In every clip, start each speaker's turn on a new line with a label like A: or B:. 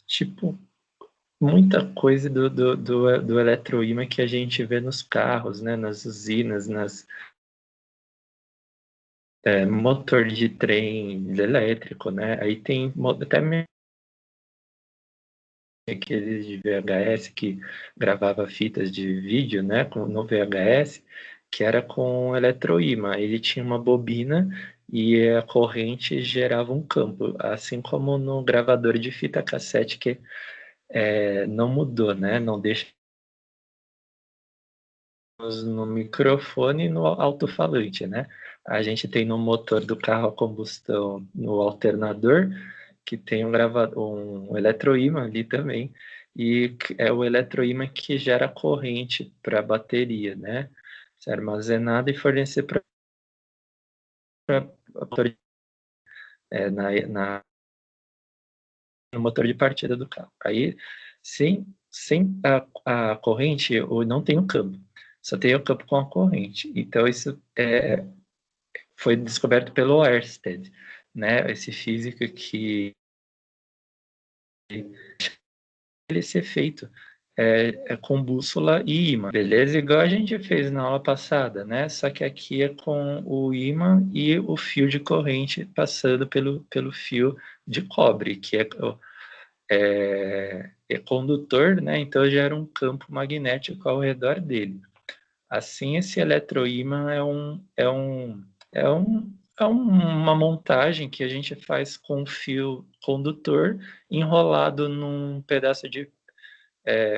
A: tipo, muita coisa do eletroímã que a gente vê nos carros, né, nas usinas, motor de trem elétrico, né? Aí tem até mesmo aqueles de VHS que gravava fitas de vídeo, né, no VHS, que era com eletroímã. Ele tinha uma bobina e a corrente gerava um campo, assim como no gravador de fita cassete que não mudou, né? Não deixa no microfone e no alto-falante, né? A gente tem no motor do carro a combustão no alternador, que tem um eletroímã ali também, e é o eletroímã que gera corrente para a bateria, né? Ser armazenada e fornecer para no motor de partida do carro. Aí, sem a corrente, eu não tenho campo, só tenho campo com a corrente. Então, isso foi descoberto pelo Ørsted, né? Esse físico que ele ser feito com bússola e ímã, beleza? Igual a gente fez na aula passada, né? Só que aqui é com o ímã e o fio de corrente passando pelo fio de cobre, que é condutor, né? Então gera um campo magnético ao redor dele. Assim, esse eletroímã é uma montagem que a gente faz com um fio condutor enrolado num pedaço de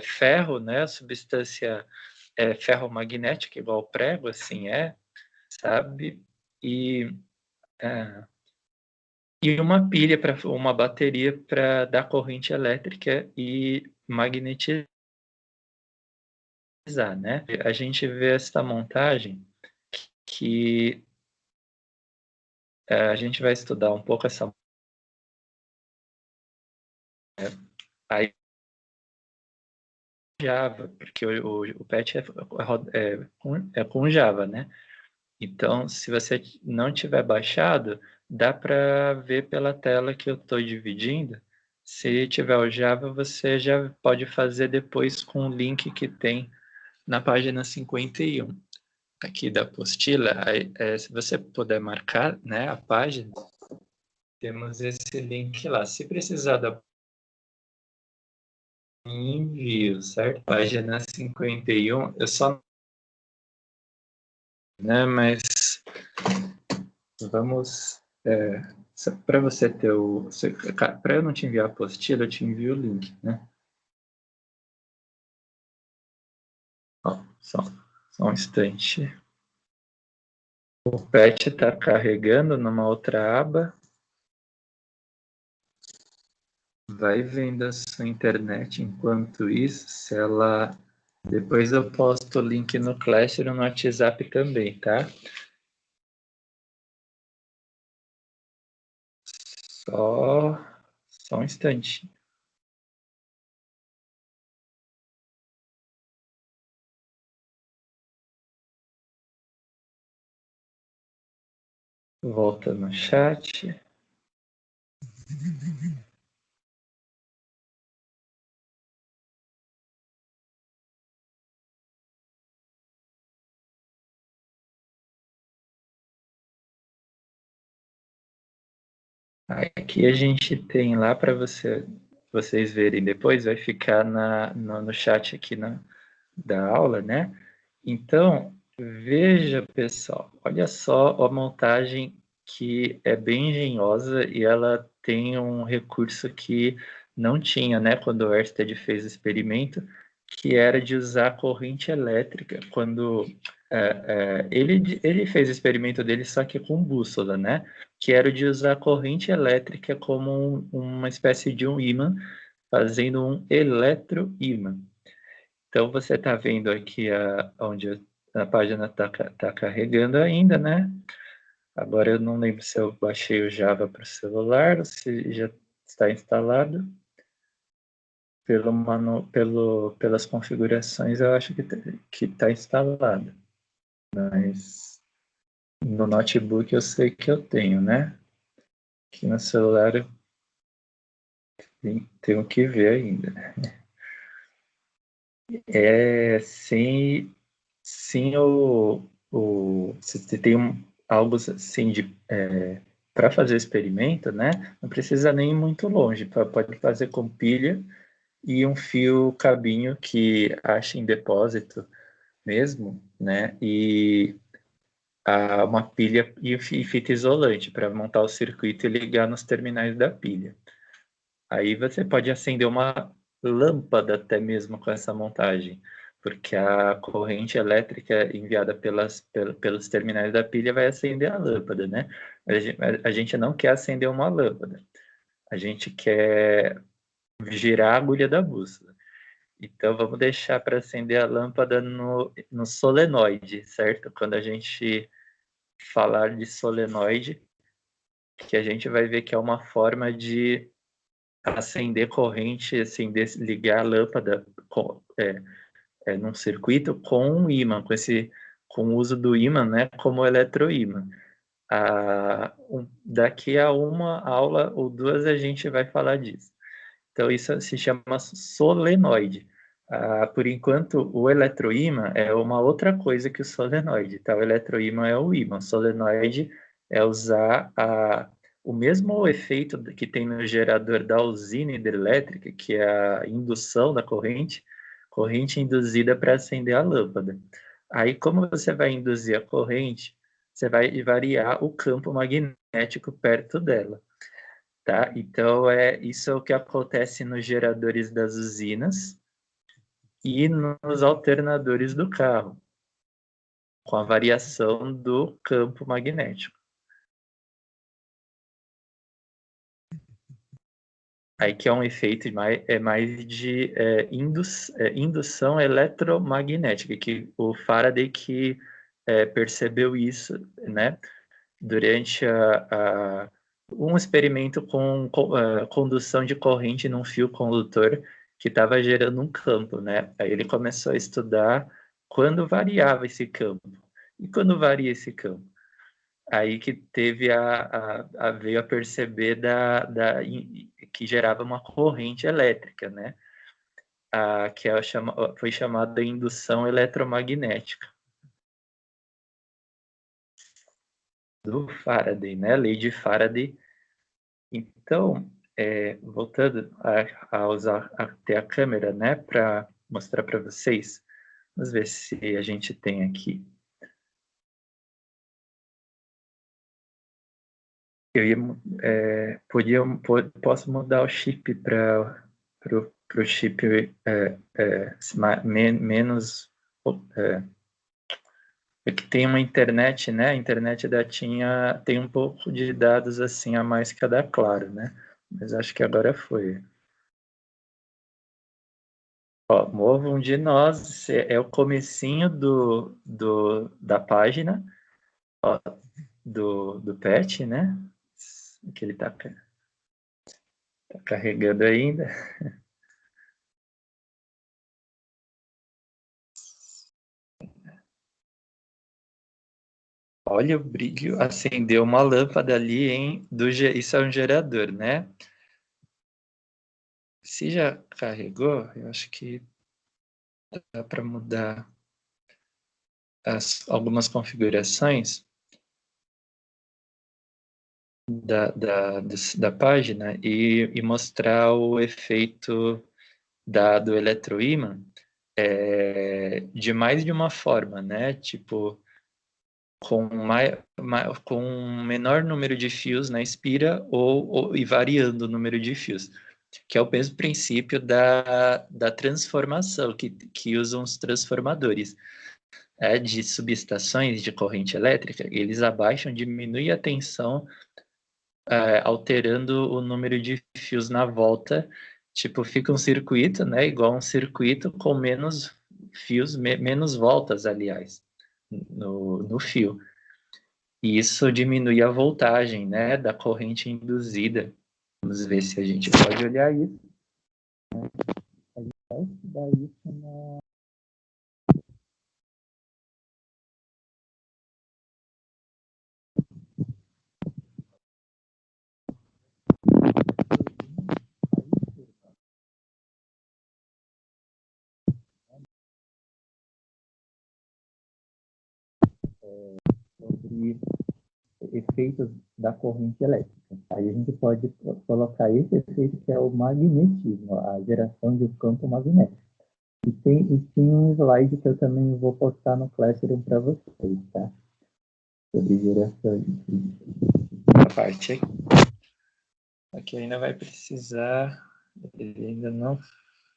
A: ferro, né? Substância ferromagnética, igual prego, assim sabe? E, é, e uma pilha, uma bateria para dar corrente elétrica e magnetizar, né? A gente vê essa montagem que a gente vai estudar um pouco essa aí Java, porque o PET com Java, né? Então, se você não tiver baixado, dá para ver pela tela que eu estou dividindo. Se tiver o Java, você já pode fazer depois com o link que tem na página 51 aqui da apostila. Aí, se você puder marcar, né, a página, temos esse link lá. Se precisar da envio, certo? Página 51, eu só, né, mas vamos, para você ter para eu não te enviar a apostila, eu te envio o link, né? Ó, só um instante. O PET está carregando numa outra aba. Vai vendo a sua internet enquanto isso, se ela... Depois eu posto o link no Classroom no WhatsApp também, tá? Só um instante. Volta no chat. Aqui a gente tem lá para vocês verem depois, vai ficar no chat aqui da aula, né? Então, veja, pessoal, olha só a montagem que é bem engenhosa e ela tem um recurso que não tinha, né, quando o Ørsted fez o experimento, que era de usar corrente elétrica. Quando ele fez o experimento dele só que com bússola, né, que era o de usar corrente elétrica como uma espécie de um ímã, fazendo um eletroímã. Então, você está vendo aqui onde a página tá carregando ainda, né? Agora eu não lembro se eu baixei o Java para o celular ou se já está instalado. Pelas configurações, eu acho que tá instalado. Mas no notebook eu sei que eu tenho, né? Aqui no celular Tenho que ver ainda. Sim, se você tem algo assim para fazer o experimento, né? Não precisa nem ir muito longe, pode fazer com pilha e um fio cabinho que acha em depósito mesmo, né? E uma pilha e fita isolante para montar o circuito e ligar nos terminais da pilha. Aí você pode acender uma lâmpada até mesmo com essa montagem, porque a corrente elétrica enviada pelos terminais da pilha vai acender a lâmpada, né? A gente não quer acender uma lâmpada, a gente quer girar a agulha da bússola. Então vamos deixar para acender a lâmpada no solenoide, certo? Quando a gente falar de solenoide, que a gente vai ver que é uma forma de acender corrente, assim, ligar a lâmpada num circuito com um ímã, com o uso do ímã, né, como eletroímã. Daqui a uma aula ou duas a gente vai falar disso. Então isso se chama solenoide. Por enquanto, o eletroímã é uma outra coisa que o solenoide. Tá? O eletroímã é o ímã. O solenoide é usar o mesmo efeito que tem no gerador da usina hidrelétrica, que é a indução da corrente induzida para acender a lâmpada. Aí, como você vai induzir a corrente, você vai variar o campo magnético perto dela. Tá? Então, isso é o que acontece nos geradores das usinas e nos alternadores do carro, com a variação do campo magnético. Aí que é um efeito mais de indução eletromagnética, que o Faraday que percebeu isso, né, durante um experimento com condução de corrente num fio condutor que estava gerando um campo, né? Aí ele começou a estudar quando variava esse campo. E quando varia esse campo? Aí que teve veio a perceber que gerava uma corrente elétrica, né? Que foi chamada de indução eletromagnética do Faraday, né? Lei de Faraday. Então, voltando a usar até a câmera, né, para mostrar para vocês, vamos ver se a gente tem aqui. Eu ia, posso mudar o chip para o chip menos que tem uma internet, né? A internet da Tinha tem um pouco de dados assim a mais que a da Claro, né? Mas acho que agora foi. Ó, Movam de Nós é o comecinho da página ó, do PET, né? Que ele tá carregando ainda. Olha o brilho, acendeu uma lâmpada ali, hein? Isso é um gerador, né? Se já carregou, eu acho que dá para mudar algumas configurações da página e mostrar o efeito do eletroímã de mais de uma forma, né? Tipo, com um menor número de fios na espira e variando o número de fios, que é o mesmo princípio da transformação que usam os transformadores. De subestações de corrente elétrica, eles abaixam, diminuem a tensão, alterando o número de fios na volta. Tipo, fica um circuito, né? Igual um circuito com menos fios, menos voltas, aliás, no fio. E isso diminui a voltagem, né? Da corrente induzida. Vamos ver se a gente pode olhar isso. A gente vai estudar isso na sobre efeitos da corrente elétrica. Aí a gente pode colocar esse efeito que é o magnetismo, a geração de um campo magnético. E tem um slide que eu também vou postar no Classroom para vocês, tá? Sobre geração de parte aqui. Aqui ainda vai precisar, ele ainda não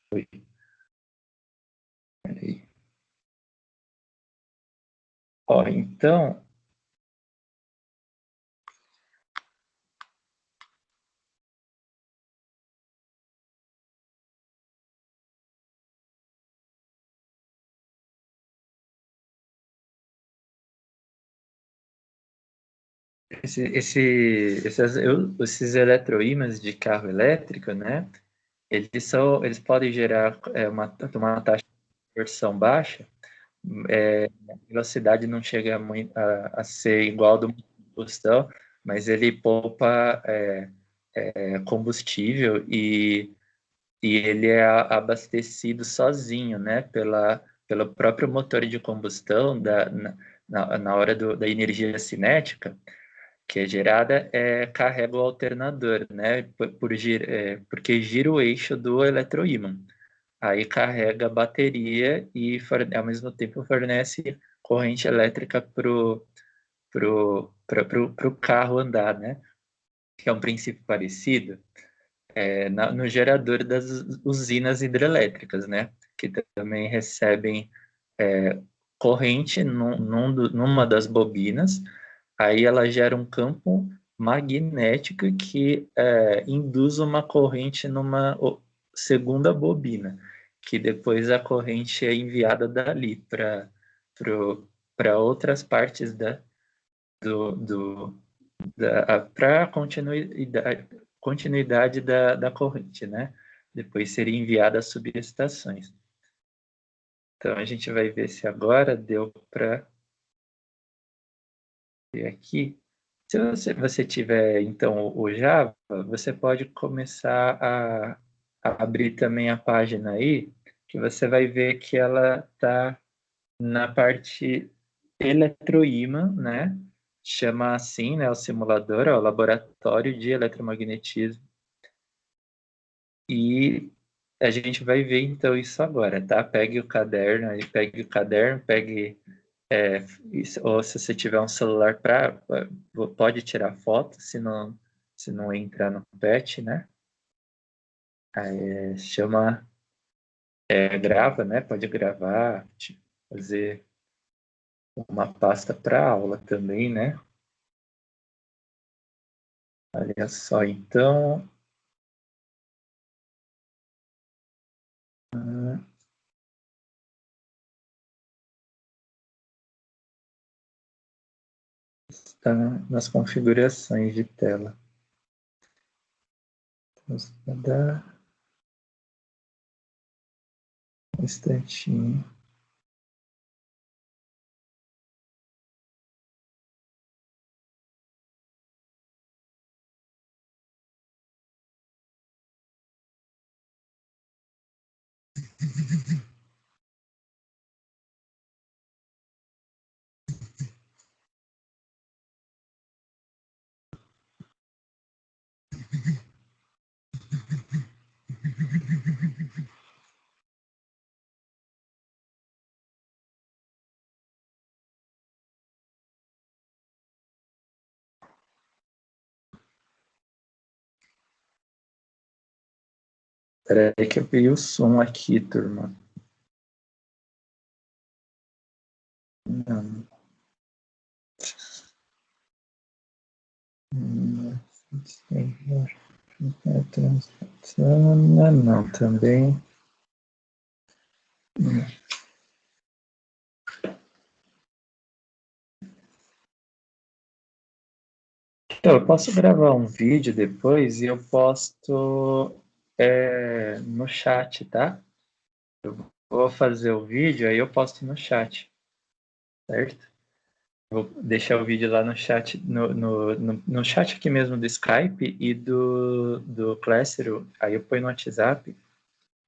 A: foi. Peraí. Ó, então, esses eletroímãs de carro elétrico, né? Eles podem gerar uma taxa de conversão baixa, a velocidade não chega a ser igual do combustão, mas ele poupa combustível e ele é abastecido sozinho, né? Pelo próprio motor de combustão na hora da energia cinética que é gerada, carrega o alternador, né? Porque gira o eixo do eletroímã. Aí carrega a bateria e, ao mesmo tempo, fornece corrente elétrica para o carro andar, né? Que é um princípio parecido no gerador das usinas hidrelétricas, né? Que também recebem corrente numa das bobinas, aí ela gera um campo magnético que induz uma corrente numa segunda bobina, que depois a corrente é enviada dali para outras partes para a continuidade da corrente, né? Depois seria enviada às subestações. Então, a gente vai ver se agora deu para ver aqui. Se você tiver, então, o Java, você pode começar a abrir também a página aí, que você vai ver que ela está na parte eletroímã, né? Chama assim, né, o simulador, o laboratório de eletromagnetismo. E a gente vai ver então isso agora, tá? Pegue o caderno, pegue ou se você tiver um celular pode tirar foto, se não entrar no PET, né? Chama grava, né? Pode gravar, fazer uma pasta para aula também, né? Olha só, então está nas configurações de tela. Vamos dar um instantinho. Espera aí que eu vi o som aqui, turma. Não. Não, também. Então, eu posso gravar um vídeo depois e eu posto no chat, tá? Eu vou fazer o vídeo, aí eu posto no chat, certo? Vou deixar o vídeo lá no chat, no chat aqui mesmo do Skype e do Classroom, aí eu ponho no WhatsApp.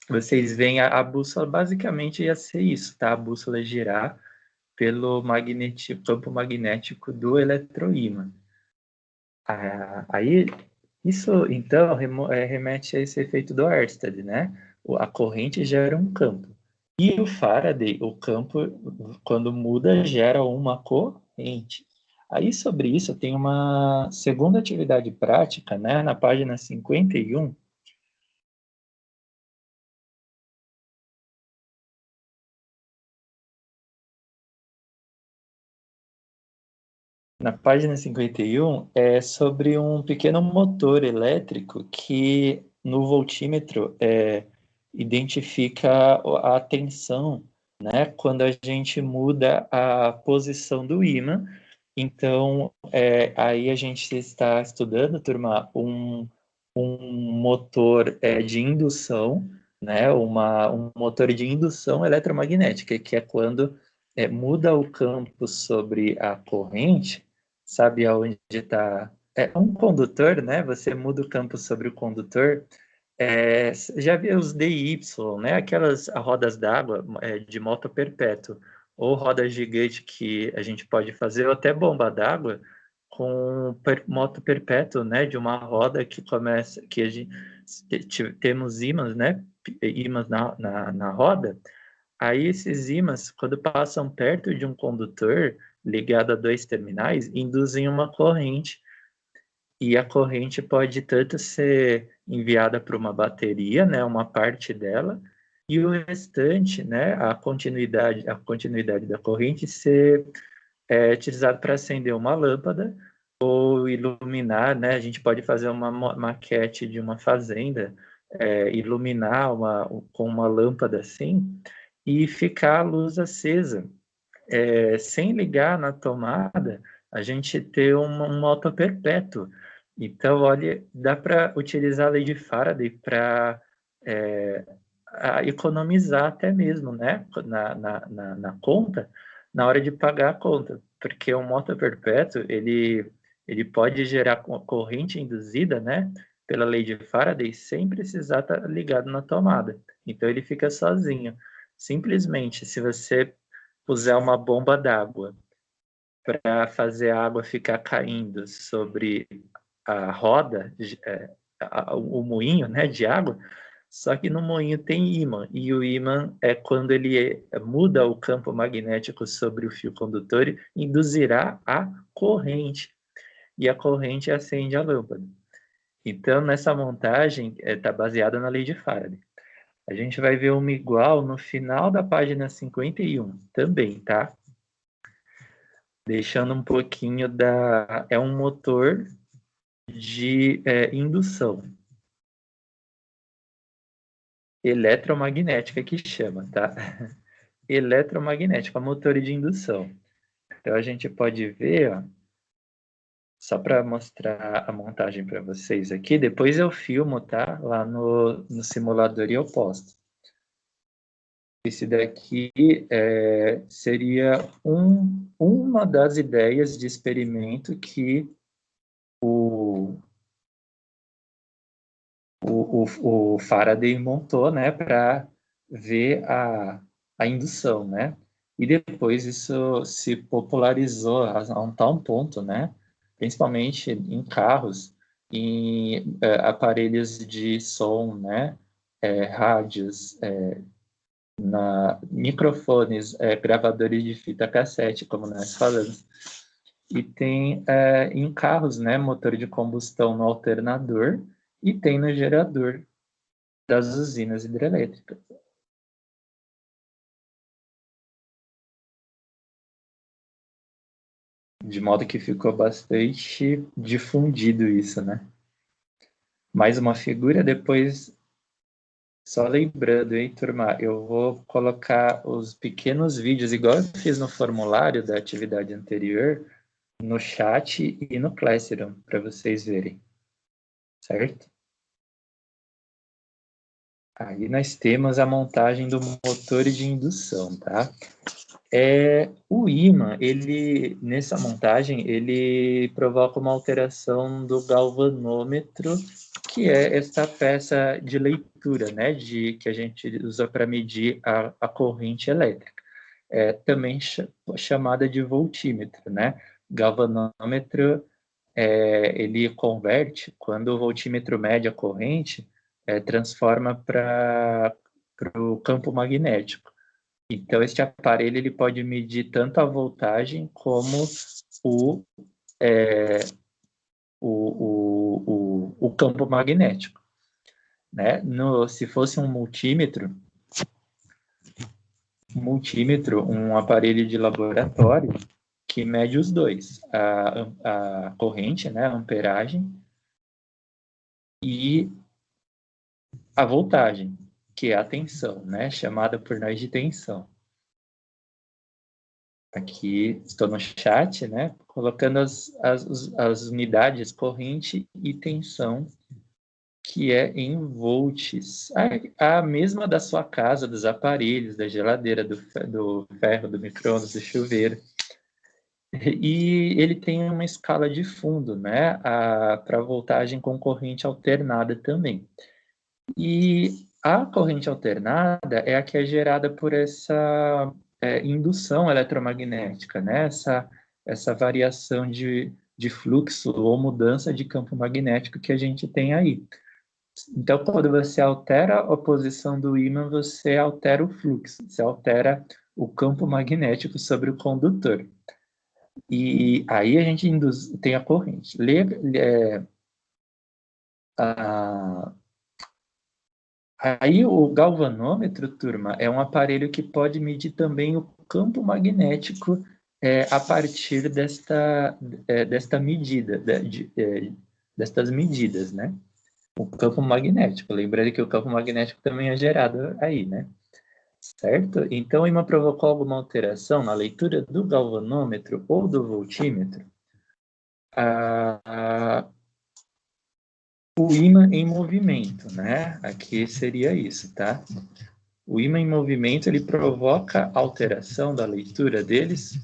A: Vocês veem a bússola, basicamente ia ser isso, tá? A bússola girar, pelo campo magnético do eletroímã. Aí, isso, então, remete a esse efeito do Ørsted, né? A corrente gera um campo. E o Faraday, o campo, quando muda, gera uma corrente. Aí, sobre isso, tem uma segunda atividade prática, né? Na página 51. Na página 51 é sobre um pequeno motor elétrico que no voltímetro identifica a tensão, né, quando a gente muda a posição do ímã. Então, aí a gente está estudando, turma, um motor de indução, né, um motor de indução eletromagnética, que é quando muda o campo sobre a corrente. Sabe aonde está? É um condutor, né? Você muda o campo sobre o condutor. Já viu os DY, né? Aquelas rodas d'água de moto perpétuo, ou roda gigante que a gente pode fazer, ou até bomba d'água com moto perpétuo, né? De uma roda que começa, que a gente temos ímãs, né? Ímãs na roda. Aí esses ímãs, quando passam perto de um condutor ligado a dois terminais, induzem uma corrente. E a corrente pode tanto ser enviada para uma bateria, né, uma parte dela, e o restante, né, a continuidade da corrente ser utilizado para acender uma lâmpada ou iluminar, né? A gente pode fazer uma maquete de uma fazenda, iluminar com uma lâmpada assim e ficar a luz acesa. Sem ligar na tomada, a gente ter um moto perpétuo. Então, olha, dá para utilizar a lei de Faraday para economizar até mesmo, né? Na conta, na hora de pagar a conta. Porque o moto perpétuo, ele pode gerar corrente induzida, né? Pela lei de Faraday, sem precisar estar ligado na tomada. Então, ele fica sozinho. Simplesmente, se você puser uma bomba d'água para fazer a água ficar caindo sobre a roda, o moinho, né, de água, só que no moinho tem ímã, e o ímã é quando ele muda o campo magnético sobre o fio condutor, induzirá a corrente, e a corrente acende a lâmpada. Então, nessa montagem, está baseada na lei de Faraday. A gente vai ver uma igual no final da página 51 também, tá? Deixando um pouquinho da... É um motor de indução eletromagnética que chama, tá? Eletromagnética, motor de indução. Então a gente pode ver, ó, só para mostrar a montagem para vocês aqui, depois eu filmo, tá? Lá no simulador e eu posto. Esse daqui seria uma das ideias de experimento que o Faraday montou, né, para ver a indução, né? E depois isso se popularizou a um tal ponto, né? Principalmente em carros, em aparelhos de som, né? Rádios, microfones, gravadores de fita cassete, como nós falamos. E tem em carros, né, motor de combustão no alternador e tem no gerador das usinas hidrelétricas. De modo que ficou bastante difundido isso, né? Mais uma figura, depois, só lembrando, hein, turma, eu vou colocar os pequenos vídeos, igual eu fiz no formulário da atividade anterior, no chat e no Classroom, para vocês verem, certo? Aí nós temos a montagem do motor de indução, tá? O ímã, nessa montagem, ele provoca uma alteração do galvanômetro, que é essa peça de leitura, né, que a gente usa para medir a corrente elétrica. também chamada de voltímetro, né? Galvanômetro, ele converte, quando o voltímetro mede a corrente, transforma para o campo magnético. Então, este aparelho ele pode medir tanto a voltagem como o, o campo magnético. Né? Se fosse um multímetro, um aparelho de laboratório que mede os dois, a corrente, né, a amperagem, e a voltagem, que é a tensão, né, chamada por nós de tensão. Aqui estou no chat, né, colocando as unidades corrente e tensão, que é em volts. A mesma da sua casa, dos aparelhos, da geladeira, do ferro, do micro-ondas, do chuveiro. E ele tem uma escala de fundo, né, para voltagem com corrente alternada também. E a corrente alternada é a que é gerada por essa indução eletromagnética, né, essa variação de fluxo ou mudança de campo magnético que a gente tem aí. Então, quando você altera a posição do ímã, você altera o fluxo, você altera o campo magnético sobre o condutor. E aí a gente tem a corrente. Aí o galvanômetro, turma, é um aparelho que pode medir também o campo magnético a partir desta medida, destas medidas, né? O campo magnético. Lembrando que o campo magnético também é gerado aí, né? Certo? Então, o ímã provocou alguma alteração na leitura do galvanômetro ou do voltímetro? O ímã em movimento, né? Aqui seria isso, tá? O ímã em movimento, ele provoca alteração da leitura deles.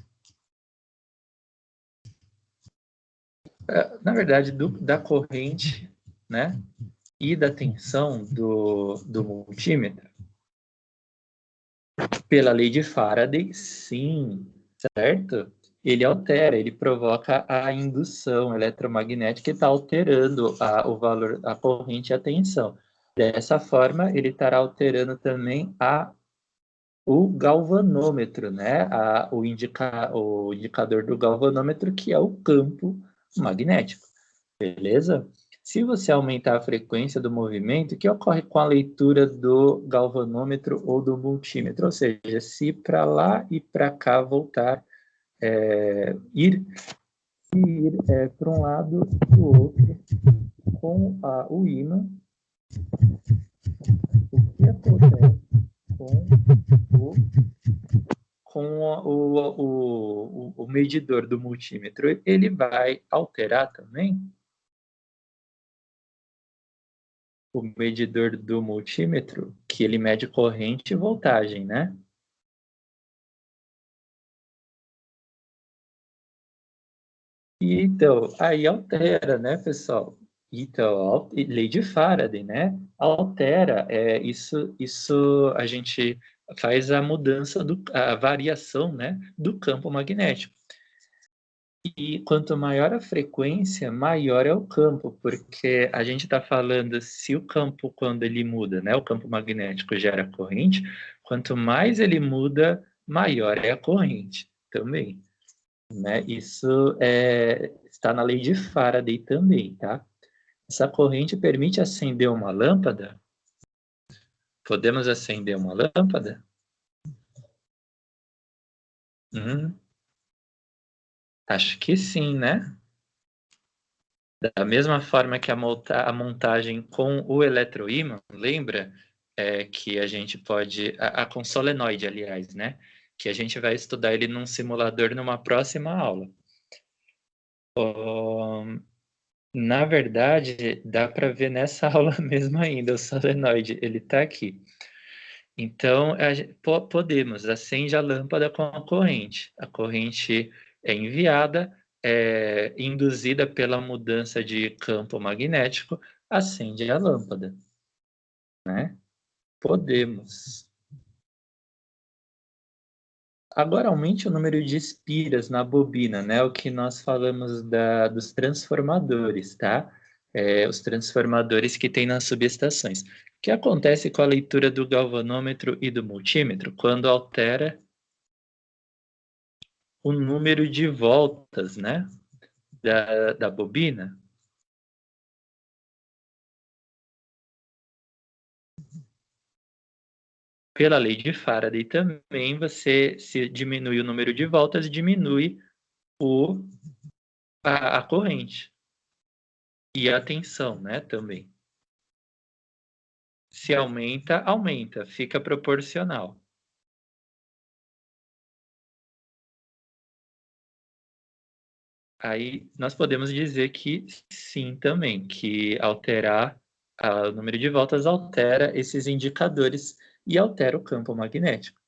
A: Na verdade, da corrente, né? E da tensão do multímetro. Pela lei de Faraday, sim, certo? Ele altera, ele provoca a indução eletromagnética e está alterando o valor, a corrente e a tensão. Dessa forma, ele estará alterando também o galvanômetro, né? O indicador do galvanômetro, que é o campo magnético, beleza? Se você aumentar a frequência do movimento, o que ocorre com a leitura do galvanômetro ou do multímetro? Ou seja, se para lá e para cá voltar, ir para um lado e para o outro com o ímã, o que acontece com o medidor do multímetro? Ele vai alterar também o medidor do multímetro, que ele mede corrente e voltagem, né? E então, aí altera, né, pessoal? Então, lei de Faraday, né? Altera, isso a gente faz a mudança, a variação, né, do campo magnético. E quanto maior a frequência, maior é o campo, porque a gente está falando se o campo, quando ele muda, né, o campo magnético gera corrente, quanto mais ele muda, maior é a corrente também. Né? Isso está na lei de Faraday também, tá? Essa corrente permite acender uma lâmpada? Podemos acender uma lâmpada? Acho que sim, né? Da mesma forma que a montagem com o eletroímã, lembra? Que a gente pode... com solenoide, aliás, né? Que a gente vai estudar ele num simulador numa próxima aula. Na verdade, dá para ver nessa aula mesmo ainda, o solenoide, ele está aqui. Então, podemos, acende a lâmpada com a corrente. A corrente é enviada, induzida pela mudança de campo magnético, acende a lâmpada, né? Podemos. Agora aumente o número de espiras na bobina, né? O que nós falamos dos transformadores, tá? Os transformadores que tem nas subestações. O que acontece com a leitura do galvanômetro e do multímetro quando altera o número de voltas, né? Da bobina? Pela lei de Faraday também, você, se diminui o número de voltas, diminui a corrente. E a tensão, né, também. Se aumenta, aumenta, fica proporcional. Aí nós podemos dizer que sim também, que alterar o número de voltas altera esses indicadores e altera o campo magnético,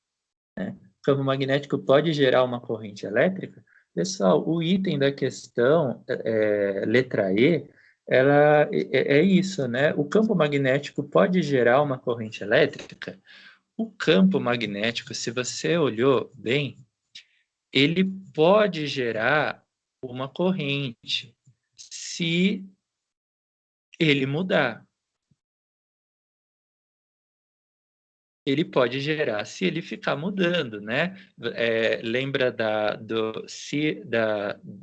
A: né? O campo magnético pode gerar uma corrente elétrica. Pessoal, o item da questão, letra E, ela é isso, né? O campo magnético pode gerar uma corrente elétrica. O campo magnético, se você olhou bem, ele pode gerar uma corrente se ele mudar. Ele pode gerar se ele ficar mudando, né? Lembra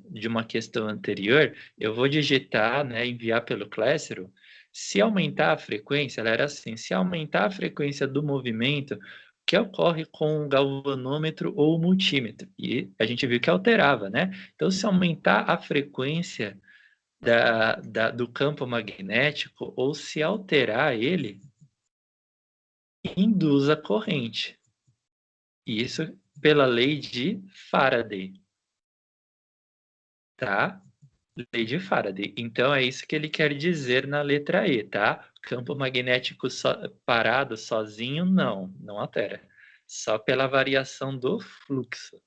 A: de uma questão anterior? Eu vou digitar, né, enviar pelo Classroom. Se aumentar a frequência, ela era assim, se aumentar a frequência do movimento, o que ocorre com o galvanômetro ou o multímetro? E a gente viu que alterava, né? Então, se aumentar a frequência do campo magnético ou se alterar ele, induz a corrente. Isso pela lei de Faraday, tá? Lei de Faraday. Então, é isso que ele quer dizer na letra E, tá? Campo magnético parado sozinho, não altera. Só pela variação do fluxo,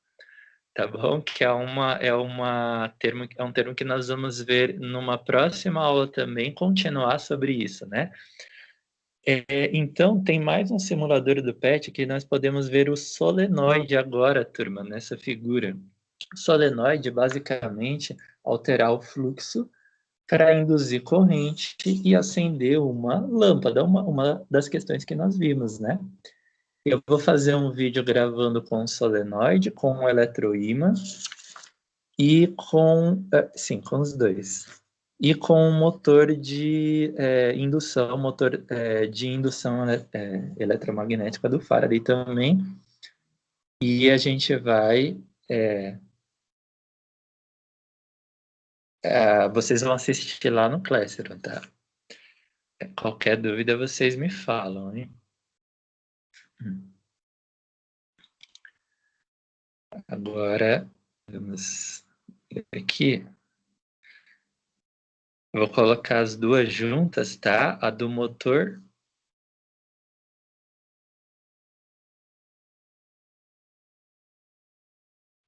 A: tá bom? Que é um termo que nós vamos ver numa próxima aula também, continuar sobre isso, né? Então, tem mais um simulador do PET que nós podemos ver o solenoide agora, turma, nessa figura. O solenoide, basicamente, alterar o fluxo para induzir corrente e acender uma lâmpada, uma das questões que nós vimos, né? Eu vou fazer um vídeo gravando com o solenoide, com o eletroímã e com os dois. E com um motor de indução, de indução eletromagnética do Faraday também. E a gente vai... vocês vão assistir lá no Classroom, tá? Qualquer dúvida vocês me falam, hein? Agora, vamos ver aqui. Eu vou colocar as duas juntas, tá? A do motor.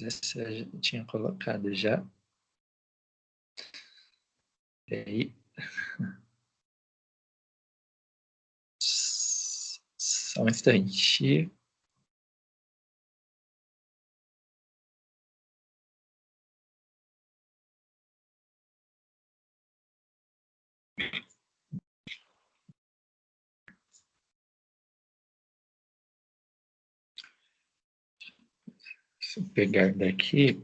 A: Essa eu já tinha colocado já. E aí. Só um instante. Deixa eu pegar daqui.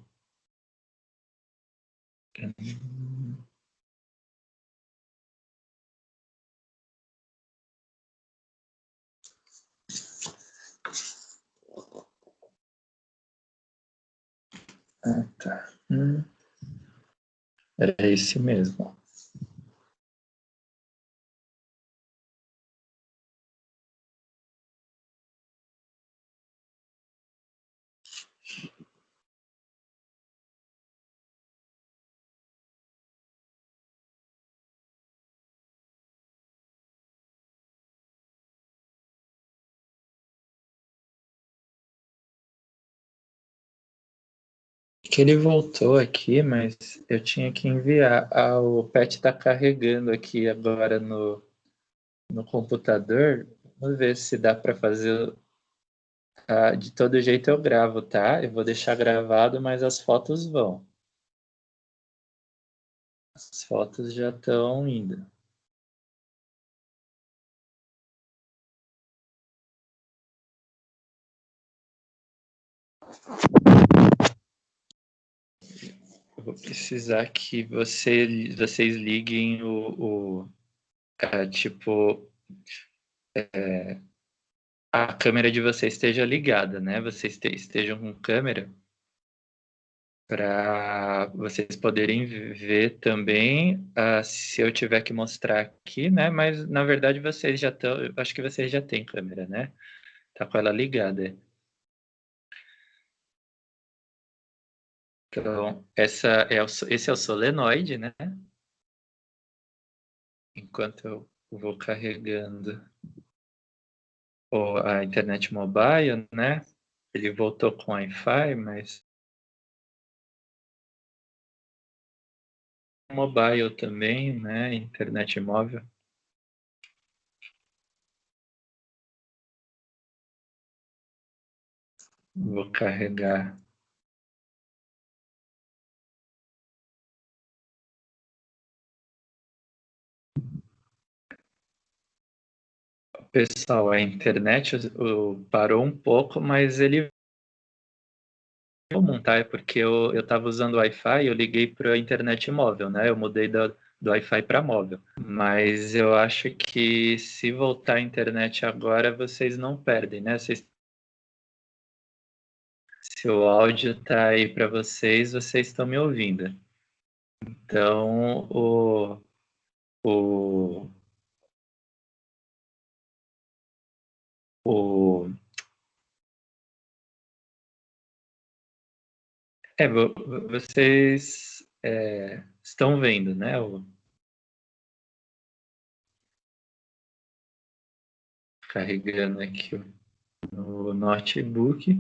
A: Tá. É esse mesmo. Que ele voltou aqui, mas eu tinha que enviar. O Pet está carregando aqui agora no computador. Vamos ver se dá para fazer De todo jeito eu gravo, tá? Eu vou deixar gravado, mas as fotos vão. As fotos já estão indo. Eu vou precisar que vocês liguem tipo, a câmera de vocês esteja ligada, né? Vocês estejam com câmera para vocês poderem ver também, se eu tiver que mostrar aqui, né? Mas na verdade vocês já estão, acho que vocês já têm câmera, né? Tá com ela ligada. Então, esse é o solenoide, né? Enquanto eu vou carregando a internet mobile, né? Ele voltou com Wi-Fi, mas mobile também, né? Internet móvel. Vou carregar. Pessoal, a internet parou um pouco, mas ele vou montar, é porque eu estava usando Wi-Fi e eu liguei para a internet móvel, né? Eu mudei do Wi-Fi para móvel. Mas eu acho que se voltar a internet agora, vocês não perdem, né? Se o áudio está aí para vocês, vocês estão me ouvindo. Então, o, o, vocês estão vendo, né? Carregando aqui o notebook.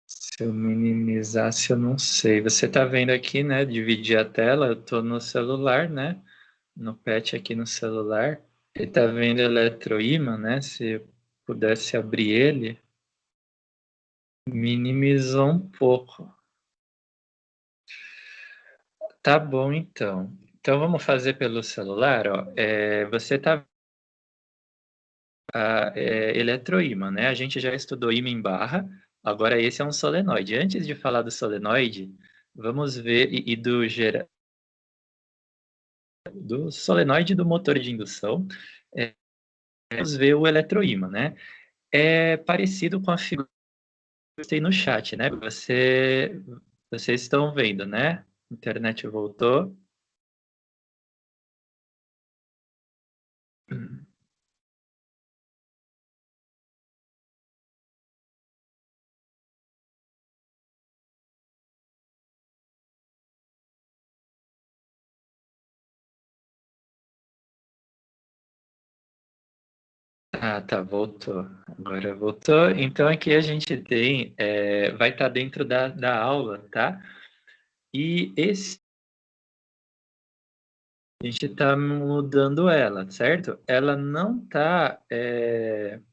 A: Se eu minimizasse, eu não sei. Você está vendo aqui, né? Dividir a tela. Eu estou no celular, né? No Pet aqui no celular. Ele está vendo eletroímã, né? Se eu pudesse abrir ele, minimizou um pouco. Tá bom, então. Então vamos fazer pelo celular, ó. Você está eletroímã, né? A gente já estudou ímã em barra. Agora esse é um solenoide. Antes de falar do solenoide, vamos ver e do solenoide do motor de indução, vamos ver o eletroímã, né? É parecido com a figura que eu tem no chat, né? Vocês estão vendo, né? A internet voltou. Ah, tá, voltou. Agora voltou. Então aqui a gente tem, vai estar dentro da aula, tá? E a gente está mudando ela, certo? Ela não está,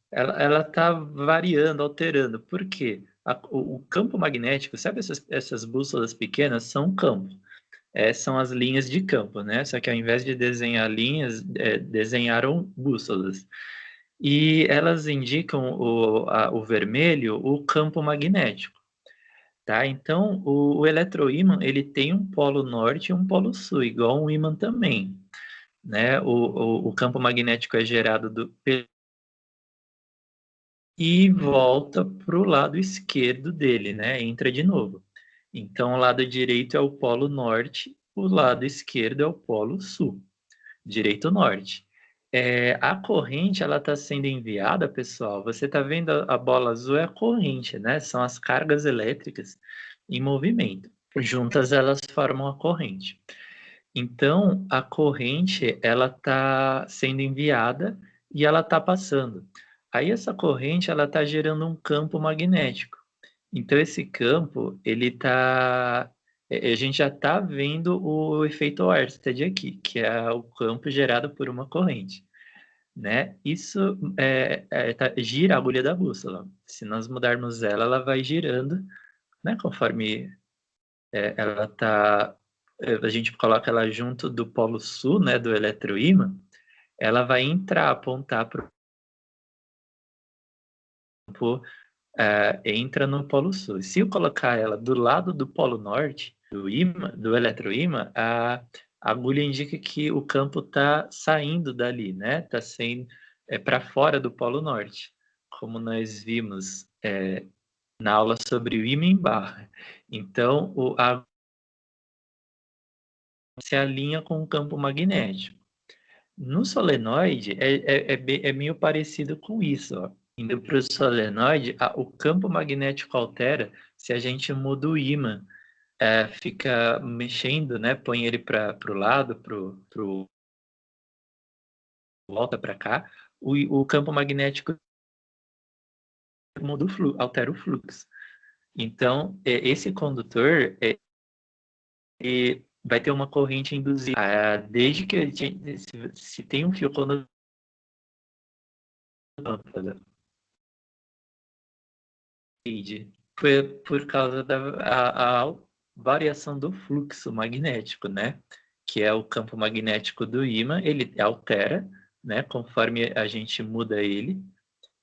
A: ela está variando, alterando. Por quê? O campo magnético, sabe essas bússolas pequenas? São campos. São as linhas de campo, né? Só que ao invés de desenhar linhas, desenharam bússolas. E elas indicam o vermelho, o campo magnético, tá? Então, o eletroímã, ele tem um polo norte e um polo sul, igual um ímã também, né? O campo magnético é gerado e volta para o lado esquerdo dele, né? Entra de novo. Então, o lado direito é o polo norte, o lado esquerdo é o polo sul, direito-norte. A corrente, ela está sendo enviada, pessoal. Você está vendo a bola azul é a corrente, né? São as cargas elétricas em movimento. Juntas, elas formam a corrente. Então, a corrente, ela está sendo enviada e ela está passando. Aí essa corrente ela está gerando um campo magnético. Então esse campo, ele tá a gente já está vendo o efeito Oersted aqui, que é o campo gerado por uma corrente, né. Isso, gira a agulha da bússola. Se nós mudarmos ela, ela vai girando, né, conforme, ela está a gente coloca ela junto do polo sul, né, do eletroímã, ela vai entrar, apontar para o campo, entra no polo sul. Se eu colocar ela do lado do polo norte, do ímã, do eletroímã, a agulha indica que o campo está saindo dali, né, está sendo para fora do polo norte, como nós vimos, na aula sobre o ímã em barra. Então a se alinha com o campo magnético. No solenoide é meio parecido com isso, ó. Indo para o solenoide, o campo magnético altera se a gente muda o ímã, fica mexendo, né, põe ele para o lado, volta para cá, o campo magnético muda altera o fluxo. Então, esse condutor, vai ter uma corrente induzida, desde que a gente se tem um fio condutor na lâmpada. Foi por causa da variação do fluxo magnético, né? Que é o campo magnético do ímã, ele altera, né? Conforme a gente muda ele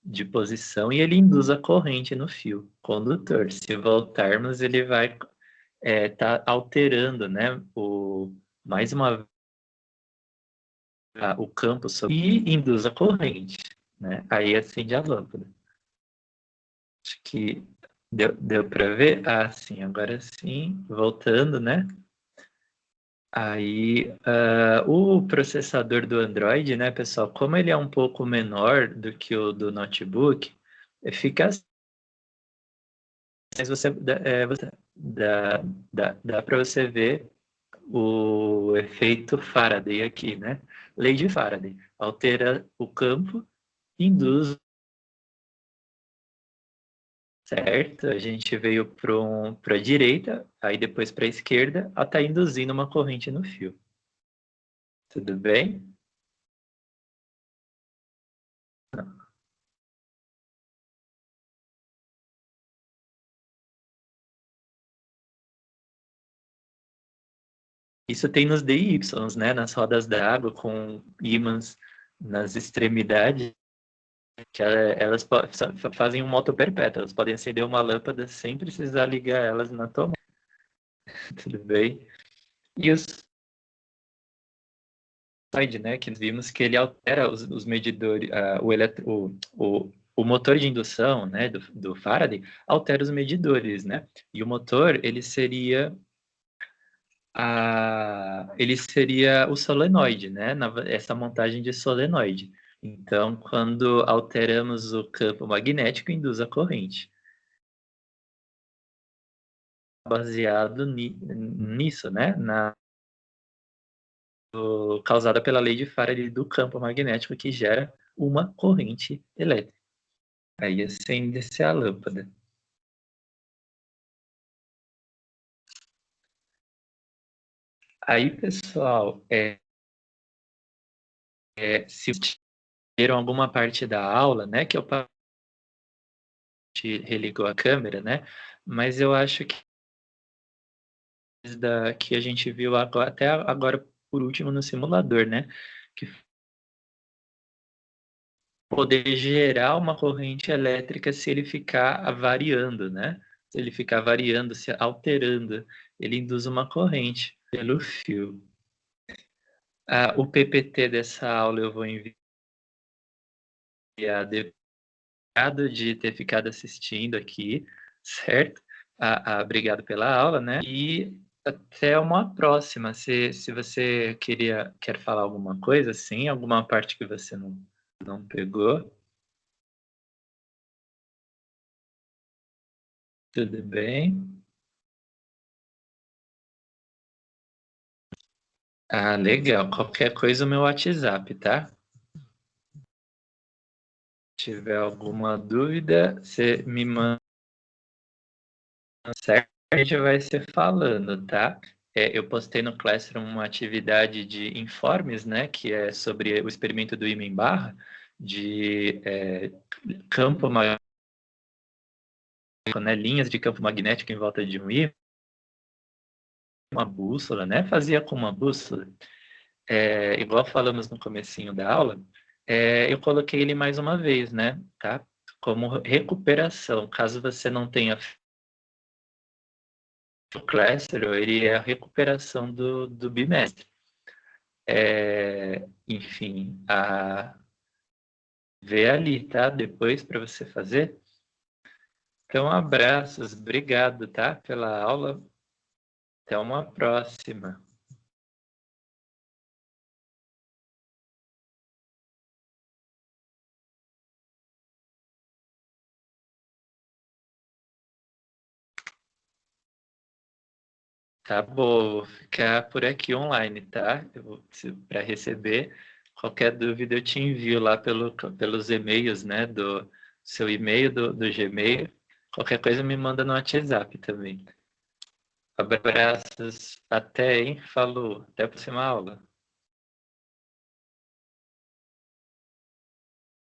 A: de posição e ele induz a corrente no fio condutor. Se voltarmos, ele vai tá alterando, né? Mais uma o campo e induz a corrente, né? Aí acende a lâmpada. Acho que deu para ver? Ah, sim, agora sim. Voltando, né? Aí, o processador do Android, né, pessoal, como ele é um pouco menor do que o do notebook, fica assim, mas dá para você ver o efeito Faraday aqui, né? Lei de Faraday. Altera o campo, induz, certo? A gente veio para a direita, aí depois para a esquerda, até induzindo uma corrente no fio. Tudo bem? Isso tem nos DYs, né? Nas rodas d'água, com ímãs nas extremidades, que elas fazem um moto perpétuo. Elas podem acender uma lâmpada sem precisar ligar elas na tomada. Tudo bem? E os né, que vimos que ele altera os medidores, o motor de indução, né, do Faraday, altera os medidores, né? E o motor, ele seria o solenoide, né? Essa montagem de solenoide. Então, quando alteramos o campo magnético, induz a corrente. Baseado nisso, né? Causada pela lei de Faraday do campo magnético que gera uma corrente elétrica. Aí acende-se a lâmpada. Aí, pessoal, se viram alguma parte da aula, né, que eu religou a câmera, né, mas eu acho que que a gente viu agora, até agora por último no simulador, né, que poder gerar uma corrente elétrica se ele ficar variando, né, se ele ficar variando, se alterando, ele induz uma corrente pelo fio. O PPT dessa aula eu vou enviar obrigado de ter ficado assistindo aqui, certo? Obrigado pela aula, né? E até uma próxima. Se você quer falar alguma coisa, sim, alguma parte que você não pegou, tudo bem? Ah, legal. Qualquer coisa, o meu WhatsApp, tá? tiver alguma dúvida, você me manda, certo? A gente vai se falando, tá? Eu postei no Classroom uma atividade de informes, né? Que é sobre o experimento do ímã-barra, de campo magnético, né? Linhas de campo magnético em volta de um ímã, uma bússola, né? Fazia com uma bússola. Igual falamos no comecinho da aula, eu coloquei ele mais uma vez, né? Tá? Como recuperação, caso você não tenha o Classroom, ele é a recuperação do bimestre. Enfim, vê ali, tá? Depois para você fazer. Então, abraços, obrigado, tá? Pela aula. Até uma próxima. Tá bom, vou ficar por aqui online, tá? Para receber qualquer dúvida eu te envio lá pelos e-mails, né? Do seu e-mail do Gmail. Qualquer coisa me manda no WhatsApp também. Abraços, até, hein? Falou, até a próxima aula.